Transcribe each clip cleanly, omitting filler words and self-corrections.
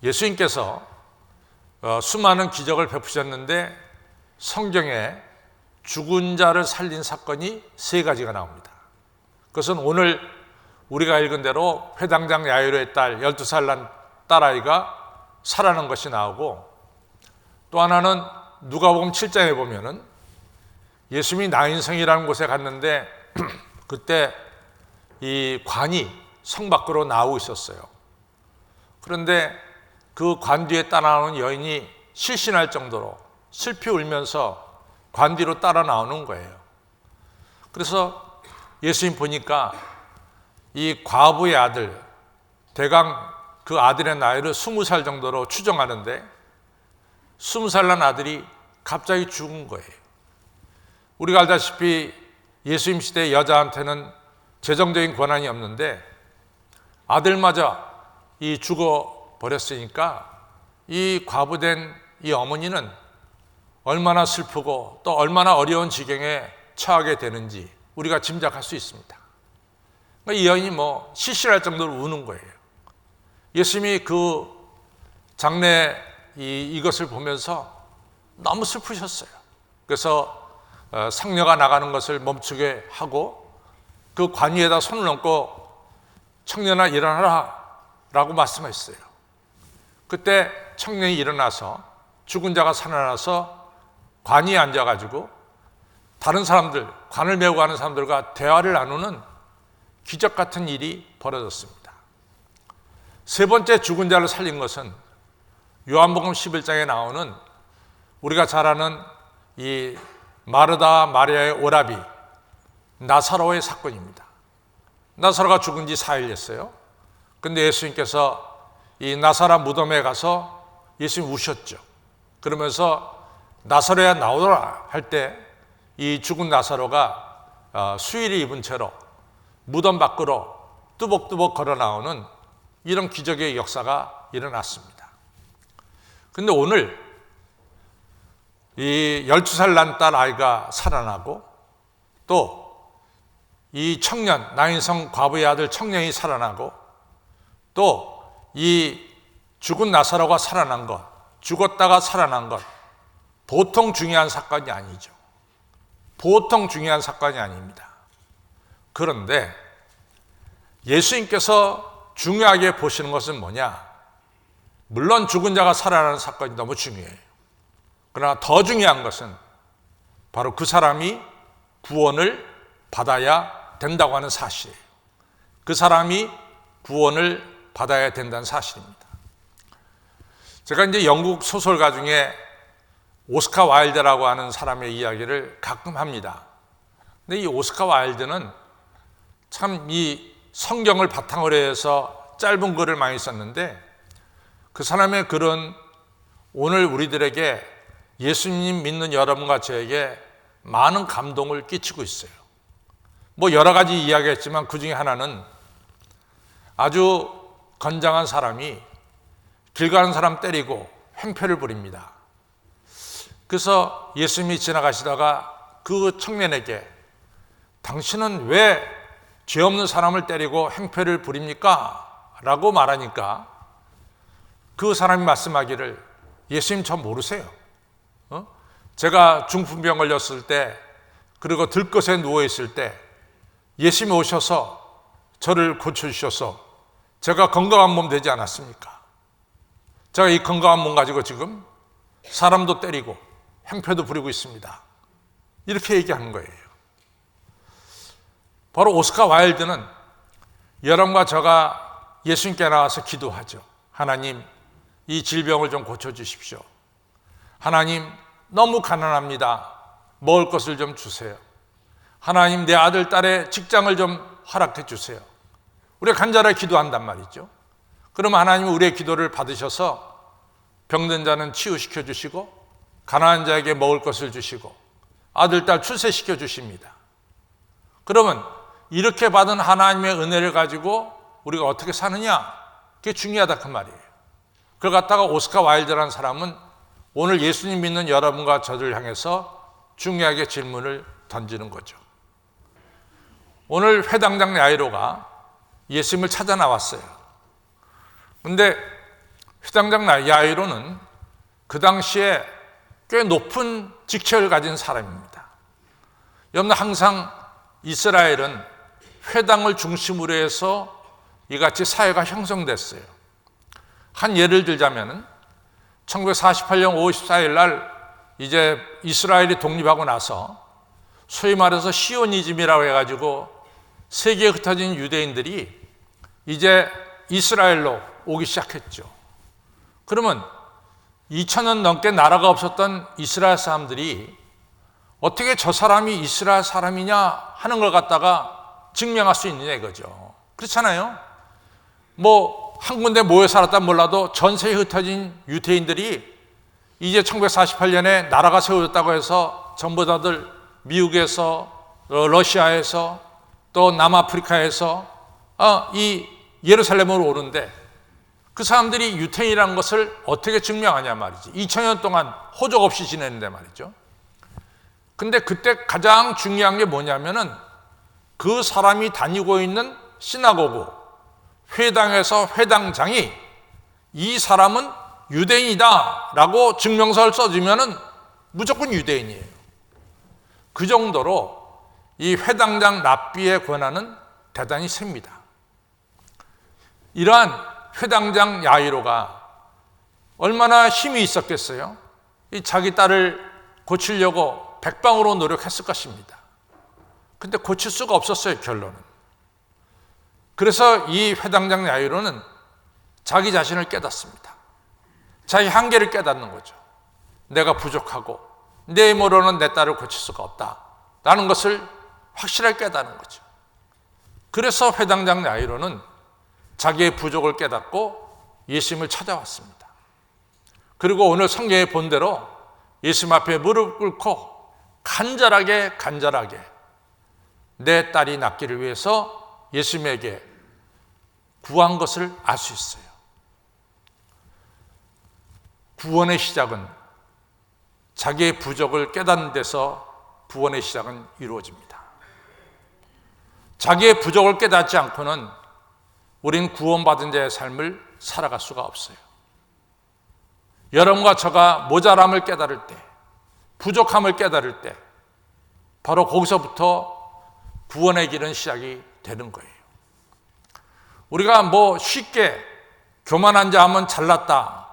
예수님께서 수많은 기적을 베푸셨는데 성경에 죽은 자를 살린 사건이 3가지가 나옵니다. 그것은 오늘 우리가 읽은 대로 회당장 야이로의 딸 12살 난 딸아이가 살아난 것이 나오고, 또 하나는 누가복음 7장에 보면은 예수님이 나인성이라는 곳에 갔는데 그때 이 관이 성 밖으로 나오고 있었어요. 그런데 그 관 뒤에 따라오는 여인이 실신할 정도로 슬피 울면서 관 뒤로 따라 나오는 거예요. 그래서 예수님 보니까 이 과부의 아들, 대강 그 아들의 나이를 20살 정도로 추정하는데 20살 난 아들이 갑자기 죽은 거예요. 우리가 알다시피 예수님 시대 여자한테는 재정적인 권한이 없는데 아들마저 이 죽어버렸으니까 이 과부된 이 어머니는 얼마나 슬프고 또 얼마나 어려운 지경에 처하게 되는지 우리가 짐작할 수 있습니다. 이 여인이 실실할 정도로 우는 거예요. 예수님이 그 장례 이것을 보면서 너무 슬프셨어요. 그래서 상녀가 나가는 것을 멈추게 하고 그 관 위에다 손을 얹고 청년아 일어나라 라고 말씀하셨어요. 그때 청년이 일어나서 죽은 자가 살아나서 관 위에 앉아가지고 다른 사람들, 관을 메우고 가는 사람들과 대화를 나누는 기적 같은 일이 벌어졌습니다. 3번째 죽은 자를 살린 것은 요한복음 11장에 나오는 우리가 잘 아는 이 마르다 마리아의 오라비 나사로의 사건입니다. 나사로가 죽은 지 4일 됐어요. 근데 예수님께서 이 나사로 무덤에 가서 예수님 우셨죠. 그러면서 나사로야 나오라 할 때 이 죽은 나사로가 수의를 입은 채로 무덤 밖으로 뚜벅뚜벅 걸어 나오는 이런 기적의 역사가 일어났습니다. 근데 오늘 이 12살 난 딸 아이가 살아나고 또 이 청년, 나인성 과부의 아들 청년이 살아나고 또 이 죽은 나사로가 살아난 것, 죽었다가 살아난 것, 보통 중요한 사건이 아니죠. 보통 중요한 사건이 아닙니다. 그런데 예수님께서 중요하게 보시는 것은 뭐냐? 물론 죽은 자가 살아나는 사건이 너무 중요해요. 그러나 더 중요한 것은 바로 그 사람이 구원을 받아야 된다고 하는 사실이에요. 그 사람이 구원을 받아야 된다는 사실입니다. 제가 이제 영국 소설가 중에 오스카 와일드라고 하는 사람의 이야기를 가끔 합니다. 근데 이 오스카 와일드는 참 이 성경을 바탕으로 해서 짧은 글을 많이 썼는데 그 사람의 글은 오늘 우리들에게 예수님 믿는 여러분과 저에게 많은 감동을 끼치고 있어요. 여러 가지 이야기했지만 그 중에 하나는 아주 건장한 사람이 길 가는 사람 때리고 행패를 부립니다. 그래서 예수님이 지나가시다가 그 청년에게 당신은 왜 죄 없는 사람을 때리고 행패를 부립니까? 라고 말하니까 그 사람이 말씀하기를 예수님 저 모르세요. 제가 중풍병 걸렸을 때 그리고 들것에 누워있을 때 예수님이 오셔서 저를 고쳐주셔서 제가 건강한 몸 되지 않았습니까? 제가 이 건강한 몸 가지고 지금 사람도 때리고 행패도 부리고 있습니다. 이렇게 얘기하는 거예요. 바로 오스카 와일드는 여러분과 저가 예수님께 나와서 기도하죠. 하나님, 이 질병을 좀 고쳐주십시오. 하나님, 너무 가난합니다. 먹을 것을 좀 주세요. 하나님, 내 아들, 딸의 직장을 좀 허락해 주세요. 우리가 간절하게 기도한단 말이죠. 그러면 하나님은 우리의 기도를 받으셔서 병든 자는 치유시켜 주시고 가난한 자에게 먹을 것을 주시고 아들, 딸 출세시켜 주십니다. 그러면 이렇게 받은 하나님의 은혜를 가지고 우리가 어떻게 사느냐? 그게 중요하다 그 말이에요. 그걸 갖다가 오스카 와일드라는 사람은 오늘 예수님 믿는 여러분과 저를 향해서 중요하게 질문을 던지는 거죠. 오늘 회당장 야이로가 예수님을 찾아 나왔어요. 그런데 회당장 야이로는 그 당시에 꽤 높은 직책을 가진 사람입니다. 여러분, 항상 이스라엘은 회당을 중심으로 해서 이같이 사회가 형성됐어요. 한 예를 들자면 1948년 5월 14일 날 이제 이스라엘이 독립하고 나서 소위 말해서 시오니즘이라고 해가지고 세계에 흩어진 유대인들이 이제 이스라엘로 오기 시작했죠. 그러면 2000년 넘게 나라가 없었던 이스라엘 사람들이 어떻게 저 사람이 이스라엘 사람이냐 하는 걸 갖다가 증명할 수 있느냐 이거죠. 그렇잖아요. 뭐 한 군데 모여 살았다 몰라도 전 세계에 흩어진 유대인들이 이제 1948년에 나라가 세워졌다고 해서 전부 다들 미국에서 러시아에서 또 남아프리카에서 이 예루살렘으로 오는데 그 사람들이 유태인이라는 것을 어떻게 증명하냐 말이지. 2000년 동안 호적 없이 지냈는데 말이죠. 근데 그때 가장 중요한 게 뭐냐면은 그 사람이 다니고 있는 시나고그, 회당에서 회당장이 이 사람은 유대인이다 라고 증명서를 써주면은 무조건 유대인이에요. 그 정도로 이 회당장 랍비의 권한은 대단히 셉니다. 이러한 회당장 야이로가 얼마나 힘이 있었겠어요? 이 자기 딸을 고치려고 백방으로 노력했을 것입니다. 근데 고칠 수가 없었어요, 결론은. 그래서 이 회당장 야이로는 자기 자신을 깨닫습니다. 자기 한계를 깨닫는 거죠. 내가 부족하고 내 힘으로는 내 딸을 고칠 수가 없다라는 것을 확실하게 깨닫는 거죠. 그래서 회당장 야이로는 자기의 부족을 깨닫고 예수님을 찾아왔습니다. 그리고 오늘 성경에 본 대로 예수님 앞에 무릎 꿇고 간절하게 내 딸이 낫기를 위해서 예수님에게 구한 것을 알 수 있어요. 구원의 시작은 자기의 부족을 깨닫는 데서 구원의 시작은 이루어집니다. 자기의 부족을 깨닫지 않고는 우린 구원받은 자의 삶을 살아갈 수가 없어요. 여러분과 저가 모자람을 깨달을 때, 부족함을 깨달을 때 바로 거기서부터 구원의 길은 시작이 되는 거예요. 우리가 뭐 쉽게 교만한 자 하면 잘났다,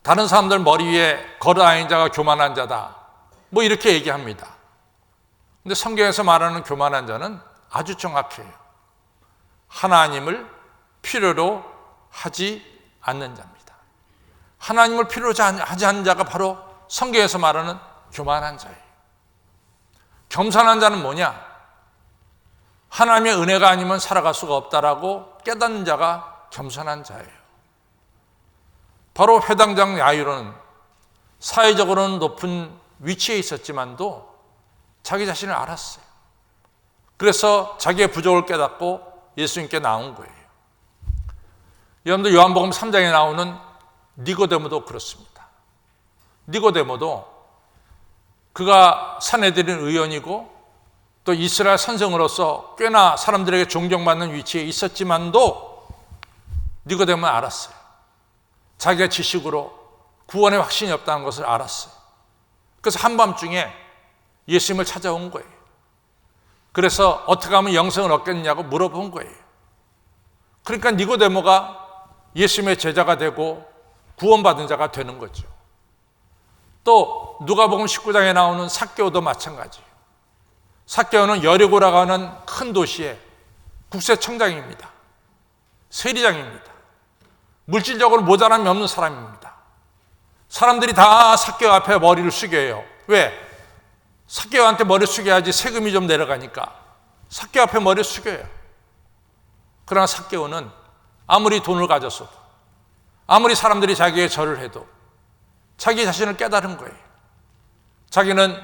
다른 사람들 머리 위에 걸어다니는 자가 교만한 자다, 뭐 이렇게 얘기합니다. 근데 성경에서 말하는 교만한 자는 아주 정확해요. 하나님을 필요로 하지 않는 자입니다. 하나님을 필요로 하지 않는 자가 바로 성경에서 말하는 교만한 자예요. 겸손한 자는 뭐냐? 하나님의 은혜가 아니면 살아갈 수가 없다라고 깨닫는 자가 겸손한 자예요. 바로 회당장 야이로는 사회적으로는 높은 위치에 있었지만도 자기 자신을 알았어요. 그래서 자기의 부족을 깨닫고 예수님께 나온 거예요. 여러분들 요한복음 3장에 나오는 니고데모도 그렇습니다. 니고데모도 그가 산헤드린 의원이고 또 이스라엘 선생으로서 꽤나 사람들에게 존경받는 위치에 있었지만도 니고데모는 알았어요. 자기가 지식으로 구원의 확신이 없다는 것을 알았어요. 그래서 한밤중에 예수님을 찾아온 거예요. 그래서 어떻게 하면 영생을 얻겠느냐고 물어본 거예요. 그러니까 니고데모가 예수님의 제자가 되고 구원받은 자가 되는 거죠. 또 누가복음 19장에 나오는 삭개오도 마찬가지예요. 삭개오는 여리고라고 하는 큰 도시의 국세청장입니다. 세리장입니다. 물질적으로 모자람이 없는 사람입니다. 사람들이 다 삭개오 앞에 머리를 숙여요. 왜? 삭개오한테 머리 숙여야지 세금이 좀 내려가니까 삭개오 앞에 머리를 숙여요. 그러나 삭개오는 아무리 돈을 가졌어도, 아무리 사람들이 자기에게 절을 해도 자기 자신을 깨달은 거예요. 자기는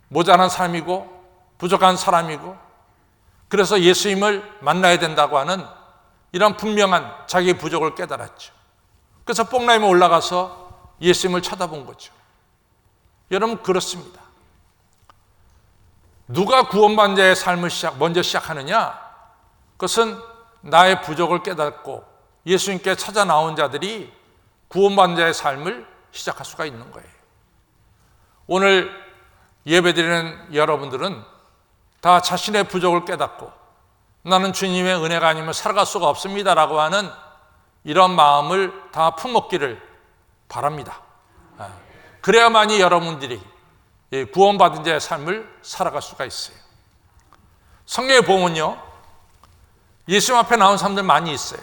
모자란 사람이고 부족한 사람이고, 그래서 예수님을 만나야 된다고 하는 이런 분명한 자기의 부족을 깨달았죠. 그래서 뽕라임에 올라가서 예수님을 쳐다본 거죠. 여러분, 그렇습니다. 누가 구원받은 자의 삶을 먼저 시작하느냐? 그것은 나의 부족을 깨닫고 예수님께 찾아 나온 자들이 구원받은 자의 삶을 시작할 수가 있는 거예요. 오늘 예배드리는 여러분들은 다 자신의 부족을 깨닫고 나는 주님의 은혜가 아니면 살아갈 수가 없습니다라고 하는 이런 마음을 다 품었기를 바랍니다. 그래야만이 여러분들이 구원받은 자의 삶을 살아갈 수가 있어요. 성경에 보면요, 예수님 앞에 나온 사람들 많이 있어요.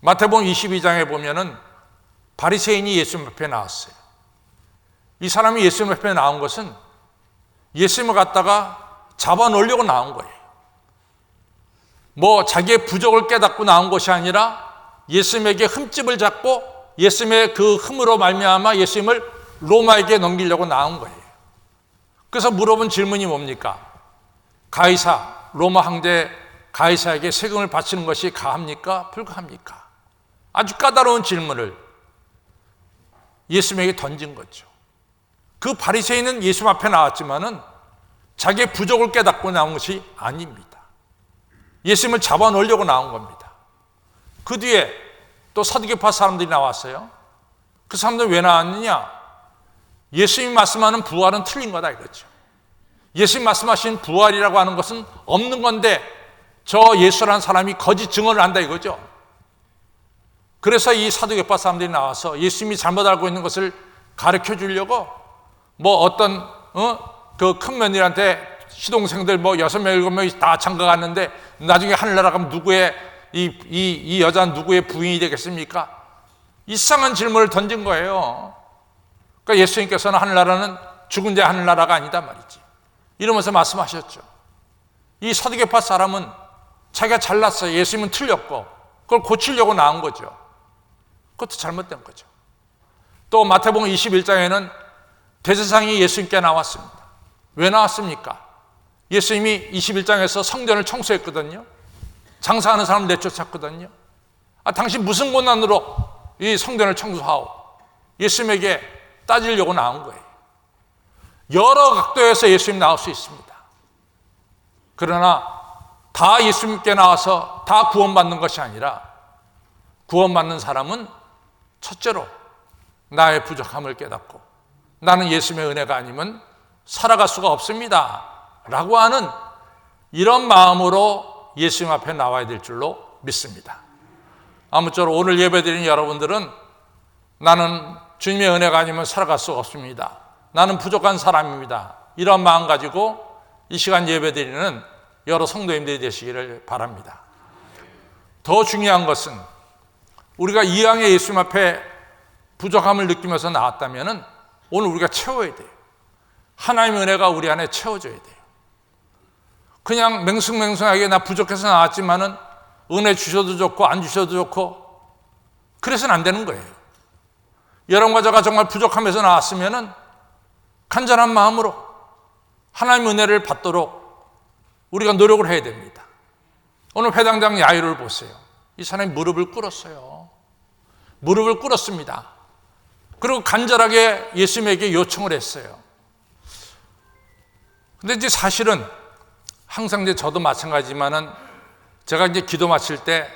마태복음 22장에 보면은 바리새인이 예수님 앞에 나왔어요. 이 사람이 예수님 앞에 나온 것은 예수님을 갖다가 잡아놓으려고 나온 거예요. 뭐 자기의 부족을 깨닫고 나온 것이 아니라 예수님에게 흠집을 잡고 예수님의 그 흠으로 말미암아 예수님을 로마에게 넘기려고 나온 거예요. 그래서 물어본 질문이 뭡니까? 가이사, 로마 황제 가이사에게 세금을 바치는 것이 가합니까? 불가합니까? 아주 까다로운 질문을 예수님에게 던진 거죠. 그 바리새인은 예수님 앞에 나왔지만은 자기의 부족을 깨닫고 나온 것이 아닙니다. 예수님을 잡아놓으려고 나온 겁니다. 그 뒤에 또 사두개파 사람들이 나왔어요. 그 사람들은 왜 나왔느냐? 예수님이 말씀하는 부활은 틀린 거다 이거죠. 예수님 말씀하신 부활이라고 하는 것은 없는 건데 저 예수라는 사람이 거짓 증언을 한다 이거죠. 그래서 이 사두개파 사람들이 나와서 예수님이 잘못 알고 있는 것을 가르쳐 주려고 뭐 어떤 그 큰 며느리한테 시동생들 뭐 6명, 7명이 다 장가 갔는데 나중에 하늘나라 가면 누구의 이 여자는 누구의 부인이 되겠습니까? 이상한 질문을 던진 거예요. 그러니까 예수님께서는 하늘나라는 죽은 자의 하늘나라가 아니다 말이지. 이러면서 말씀하셨죠. 이 사두개파 사람은 자기가 잘났어요. 예수님은 틀렸고 그걸 고치려고 나온 거죠. 그것도 잘못된 거죠. 또 마태복음 21장에는 대제사장이 예수님께 나왔습니다. 왜 나왔습니까? 예수님이 21장에서 성전을 청소했거든요. 장사하는 사람을 내쫓았거든요. 당신 무슨 권한으로 이 성전을 청소하오? 예수님에게 따지려고 나온 거예요. 여러 각도에서 예수님 나올 수 있습니다. 그러나 다 예수님께 나와서 다 구원받는 것이 아니라 구원받는 사람은 첫째로 나의 부족함을 깨닫고 나는 예수님의 은혜가 아니면 살아갈 수가 없습니다 라고 하는 이런 마음으로 예수님 앞에 나와야 될 줄로 믿습니다. 아무쪼록 오늘 예배드리는 여러분들은 나는 주님의 은혜가 아니면 살아갈 수가 없습니다. 나는 부족한 사람입니다. 이런 마음 가지고 이 시간 예배드리는 여러 성도님들이 되시기를 바랍니다. 더 중요한 것은 우리가 이왕에 예수님 앞에 부족함을 느끼면서 나왔다면 오늘 우리가 채워야 돼요. 하나님의 은혜가 우리 안에 채워져야 돼요. 그냥 맹숭맹숭하게 나 부족해서 나왔지만은 은혜 주셔도 좋고 안 주셔도 좋고 그래서는 안 되는 거예요. 여러분과 제가 정말 부족하면서 나왔으면은 간절한 마음으로 하나님의 은혜를 받도록 우리가 노력을 해야 됩니다. 오늘 회당장 야이로를 보세요. 이 사람이 무릎을 꿇었어요. 무릎을 꿇었습니다. 그리고 간절하게 예수님에게 요청을 했어요. 근데 이제 사실은 항상 이제 저도 마찬가지지만은 제가 이제 기도 마칠 때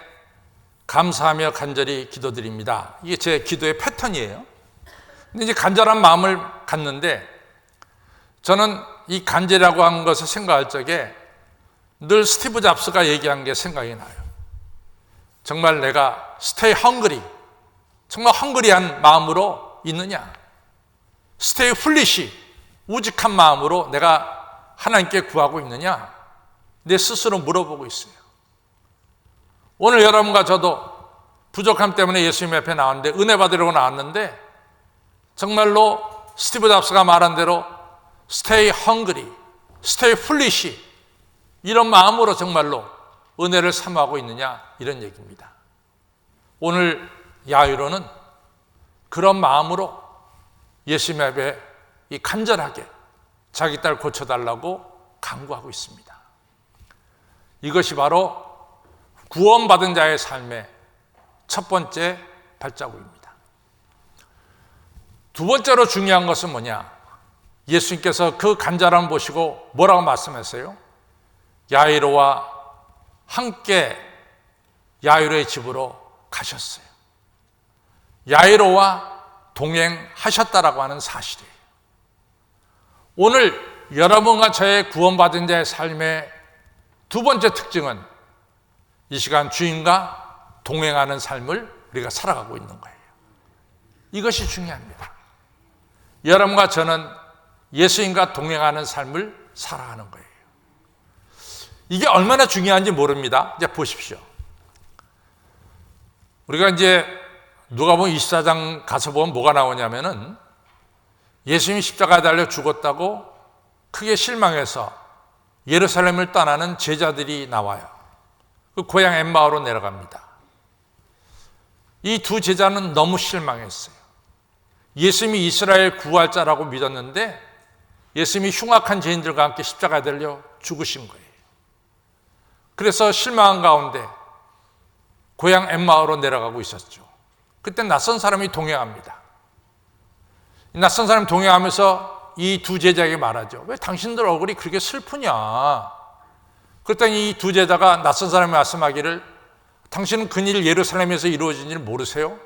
감사하며 간절히 기도드립니다. 이게 제 기도의 패턴이에요. 근데 이제 간절한 마음을 갖는데 저는 이 간절이라고 하는 것을 생각할 적에 늘 스티브 잡스가 얘기한 게 생각이 나요. 정말 내가 stay hungry, 정말 헝그리한 마음으로 있느냐? stay foolish, 우직한 마음으로 내가 하나님께 구하고 있느냐? 내 스스로 물어보고 있어요. 오늘 여러분과 저도 부족함 때문에 예수님 앞에 나왔는데 은혜 받으려고 나왔는데 정말로 스티브 잡스가 말한 대로 stay hungry, stay foolish 이런 마음으로 정말로 은혜를 사모하고 있느냐 이런 얘기입니다. 오늘 야이로는 그런 마음으로 예수님 앞에 이 간절하게 자기 딸 고쳐달라고 간구하고 있습니다. 이것이 바로 구원받은 자의 삶의 첫 번째 발자국입니다. 두 번째로 중요한 것은 뭐냐? 예수님께서 그 간절함 보시고 뭐라고 말씀하세요? 야이로와 함께 야이로의 집으로 가셨어요. 야이로와 동행하셨다라고 하는 사실이에요. 오늘 여러분과 저의 구원받은 자의 삶의 두 번째 특징은 이 시간 주인과 동행하는 삶을 우리가 살아가고 있는 거예요. 이것이 중요합니다. 여러분과 저는 예수님과 동행하는 삶을 살아가는 거예요. 이게 얼마나 중요한지 모릅니다. 이제 보십시오. 우리가 이제 누가복음 24장 가서 보면 뭐가 나오냐면은 예수님이 십자가에 달려 죽었다고 크게 실망해서 예루살렘을 떠나는 제자들이 나와요. 그 고향 엠마오로 내려갑니다. 이 두 제자는 너무 실망했어요. 예수님이 이스라엘 구할자라고 믿었는데 예수님이 흉악한 죄인들과 함께 십자가에 달려 죽으신 거예요. 그래서 실망한 가운데 고향 엠마오로 내려가고 있었죠. 그때 낯선 사람이 동행합니다. 낯선 사람이 동행하면서 이 두 제자에게 말하죠. 왜 당신들 얼굴이 그렇게 슬프냐? 그랬더니 이 두 제자가 낯선 사람이 말씀하기를 당신은 그일 예루살렘에서 이루어진 일 모르세요?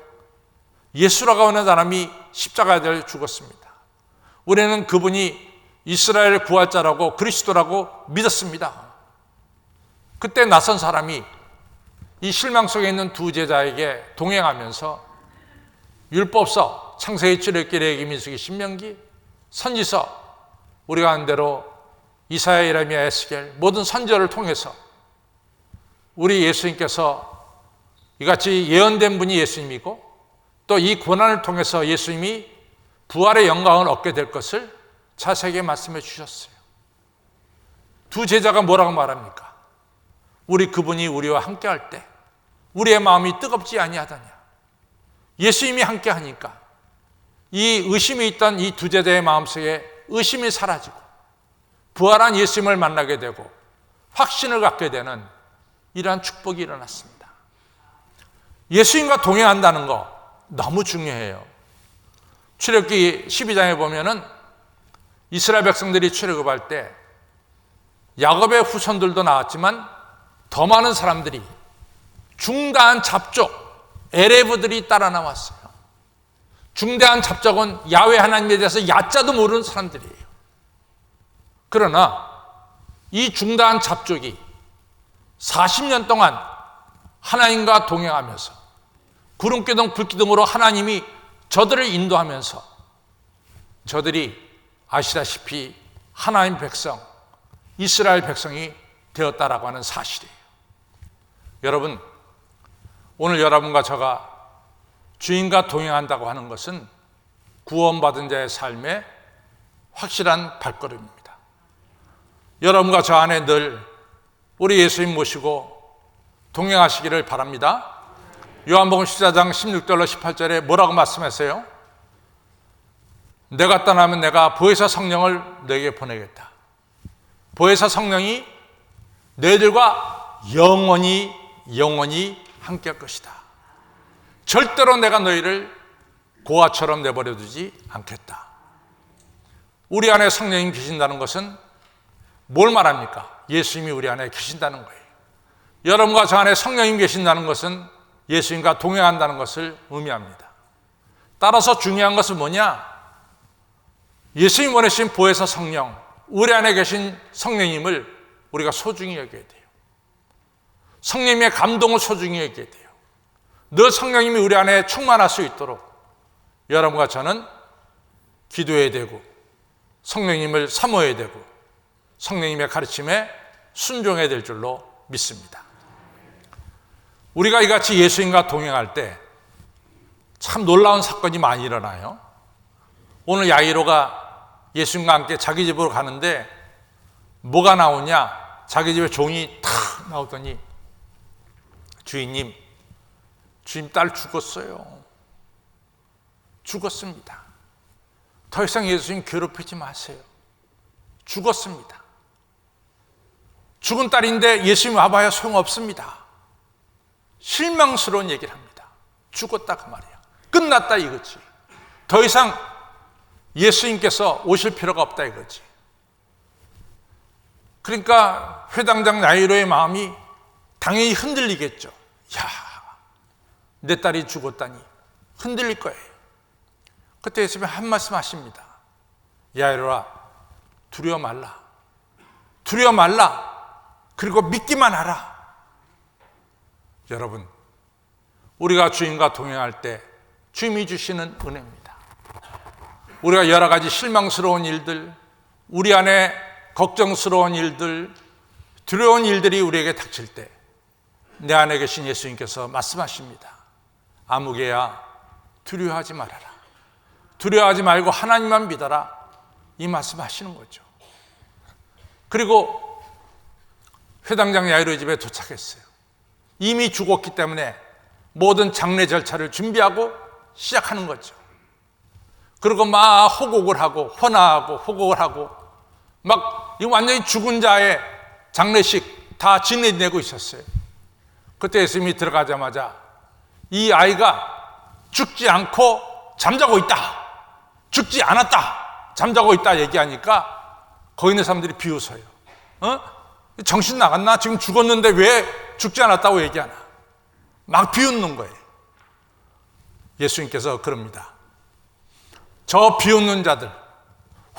예수라고 하는 사람이 십자가에 달려 죽었습니다. 우리는 그분이 이스라엘 구할자라고 그리스도라고 믿었습니다. 그때 낯선 사람이 이 실망 속에 있는 두 제자에게 동행하면서 율법서, 창세기, 출애굽기, 레위기, 민수기, 신명기, 선지서, 우리가 한 대로 이사야, 예레미야, 에스겔 모든 선지자를 통해서 우리 예수님께서 이같이 예언된 분이 예수님이고 또 이 고난을 통해서 예수님이 부활의 영광을 얻게 될 것을 자세하게 말씀해 주셨어요. 두 제자가 뭐라고 말합니까? 우리 그분이 우리와 함께 할 때 우리의 마음이 뜨겁지 아니하다냐. 예수님이 함께 하니까 이 의심이 있던 이 두 제자의 마음속에 의심이 사라지고 부활한 예수님을 만나게 되고 확신을 갖게 되는 이러한 축복이 일어났습니다. 예수님과 동행한다는 거 너무 중요해요. 출애굽기 12장에 보면은 이스라엘 백성들이 출애굽할 때 야곱의 후손들도 나왔지만 더 많은 사람들이 중대한 잡족 에레브들이 따라 나왔어요. 중대한 잡족은 야훼 하나님에 대해서 야자도 모르는 사람들이에요. 그러나 이 중대한 잡족이 40년 동안 하나님과 동행하면서 구름기둥 불기둥으로 하나님이 저들을 인도하면서 저들이 아시다시피 하나님 백성, 이스라엘 백성이 되었다라고 하는 사실이에요. 여러분, 오늘 여러분과 저가 주인과 동행한다고 하는 것은 구원받은 자의 삶의 확실한 발걸음입니다. 여러분과 저 안에 늘 우리 예수님 모시고 동행하시기를 바랍니다. 요한복음 14장 16절로 18절에 뭐라고 말씀하세요? 내가 떠나면 내가 보혜사 성령을 너에게 보내겠다. 보혜사 성령이 너희들과 영원히 함께 할 것이다. 절대로 내가 너희를 고아처럼 내버려 두지 않겠다. 우리 안에 성령님 계신다는 것은 뭘 말합니까? 예수님이 우리 안에 계신다는 거예요. 여러분과 저 안에 성령님 계신다는 것은 예수님과 동행한다는 것을 의미합니다. 따라서 중요한 것은 뭐냐? 예수님 보내신 보혜사 성령, 우리 안에 계신 성령님을 우리가 소중히 여겨야 돼요. 성령님의 감동을 소중히 여겨야 돼요. 늘 성령님이 우리 안에 충만할 수 있도록 여러분과 저는 기도해야 되고 성령님을 사모해야 되고 성령님의 가르침에 순종해야 될 줄로 믿습니다. 우리가 이같이 예수님과 동행할 때 참 놀라운 사건이 많이 일어나요. 오늘 야이로가 예수님과 함께 자기 집으로 가는데 뭐가 나오냐? 자기 집에 종이 탁 나오더니 주인님 딸 죽었어요. 죽었습니다. 더 이상 예수님 괴롭히지 마세요. 죽었습니다. 죽은 딸인데 예수님 와봐야 소용없습니다. 실망스러운 얘기를 합니다. 죽었다 그 말이야. 끝났다 이거지. 더 이상 예수님께서 오실 필요가 없다 이거지. 그러니까 회당장 야이로의 마음이 당연히 흔들리겠죠. 야, 내 딸이 죽었다니 흔들릴 거예요. 그때 예수님이 한 말씀 하십니다. 야이로라, 두려워 말라. 두려워 말라. 그리고 믿기만 하라. 여러분, 우리가 주님과 동행할 때 주님이 주시는 은혜입니다. 우리가 여러 가지 실망스러운 일들, 우리 안에 걱정스러운 일들, 두려운 일들이 우리에게 닥칠 때 내 안에 계신 예수님께서 말씀하십니다. 아무개야, 두려워하지 말아라. 두려워하지 말고 하나님만 믿어라. 이 말씀 하시는 거죠. 그리고 회당장 야이로의 집에 도착했어요. 이미 죽었기 때문에 모든 장례 절차를 준비하고 시작하는 거죠. 그리고 막 호곡을 하고 헌화하고 호곡을 하고 막 완전히 죽은 자의 장례식 다 지내내고 있었어요. 그때 예수님이 들어가자마자 이 아이가 죽지 않고 잠자고 있다, 죽지 않았다, 잠자고 있다 얘기하니까 거기 있는 사람들이 비웃어요. 정신 나갔나? 지금 죽었는데 왜 죽지 않았다고 얘기하나? 막 비웃는 거예요. 예수님께서 그럽니다. 저 비웃는 자들,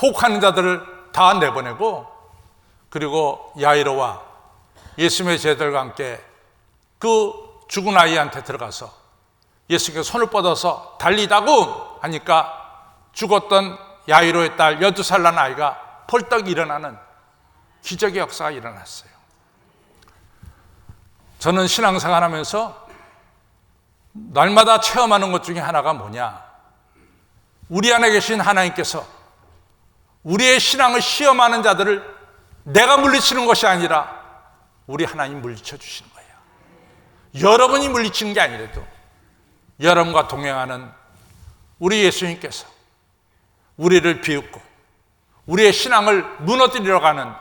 혹하는 자들을 다 내보내고, 그리고 야이로와 예수님의 제자들과 함께 그 죽은 아이한테 들어가서 예수님께서 손을 뻗어서 달리다고 하니까 죽었던 야이로의 딸 12살 난 아이가 벌떡 일어나는 기적의 역사가 일어났어요. 저는 신앙생활 하면서 날마다 체험하는 것 중에 하나가 뭐냐? 우리 안에 계신 하나님께서 우리의 신앙을 시험하는 자들을 내가 물리치는 것이 아니라 우리 하나님 물리쳐 주시는 거예요. 여러분이 물리치는 게 아니라도 여러분과 동행하는 우리 예수님께서 우리를 비웃고 우리의 신앙을 무너뜨리러 가는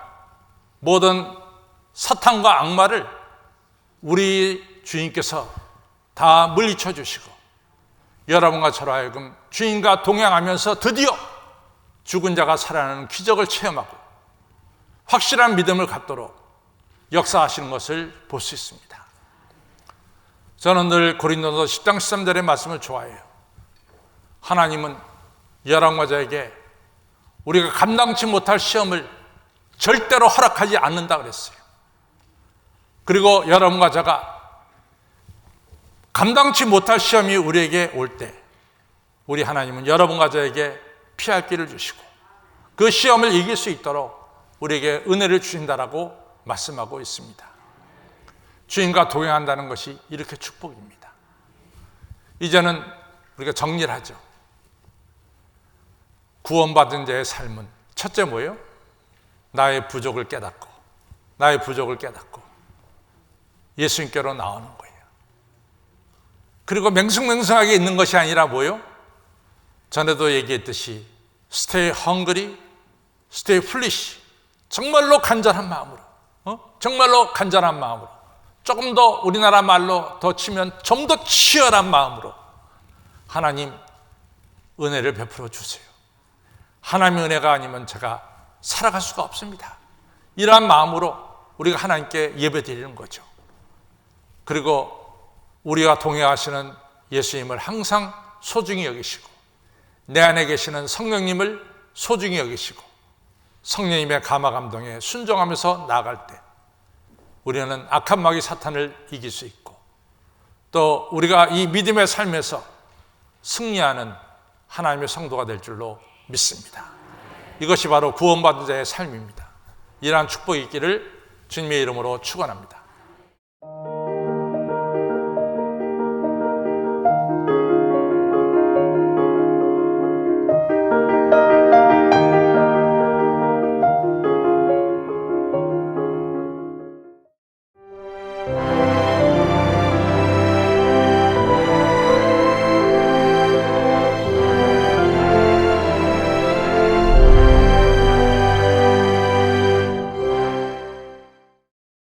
모든 사탄과 악마를 우리 주님께서 다 물리쳐 주시고 여러분과 저로 하여금 주님과 동행하면서 드디어 죽은 자가 살아나는 기적을 체험하고 확실한 믿음을 갖도록 역사하시는 것을 볼 수 있습니다. 저는 늘 고린도서 10장 13절의 말씀을 좋아해요. 하나님은 여러분과 저에게 우리가 감당치 못할 시험을 절대로 허락하지 않는다 그랬어요. 그리고 여러분과 제가 감당치 못할 시험이 우리에게 올 때 우리 하나님은 여러분과 저에게 피할 길을 주시고 그 시험을 이길 수 있도록 우리에게 은혜를 주신다라고 말씀하고 있습니다. 주님과 동행한다는 것이 이렇게 축복입니다. 이제는 우리가 정리를 하죠. 구원받은 자의 삶은 첫째 뭐예요? 나의 부족을 깨닫고 예수님께로 나오는 거예요. 그리고 맹숭맹숭하게 있는 것이 아니라 뭐예요? 전에도 얘기했듯이 stay hungry, stay foolish. 정말로 간절한 마음으로, 정말로 간절한 마음으로, 조금 더 우리나라 말로 더 치면 좀 더 치열한 마음으로 하나님 은혜를 베풀어 주세요. 하나님의 은혜가 아니면 제가 살아갈 수가 없습니다. 이러한 마음으로 우리가 하나님께 예배드리는 거죠. 그리고 우리와 동행하시는 예수님을 항상 소중히 여기시고 내 안에 계시는 성령님을 소중히 여기시고 성령님의 감화 감동에 순종하면서 나아갈 때 우리는 악한 마귀 사탄을 이길 수 있고 또 우리가 이 믿음의 삶에서 승리하는 하나님의 성도가 될 줄로 믿습니다. 이것이 바로 구원받은 자의 삶입니다. 이러한 축복이 있기를 주님의 이름으로 축원합니다.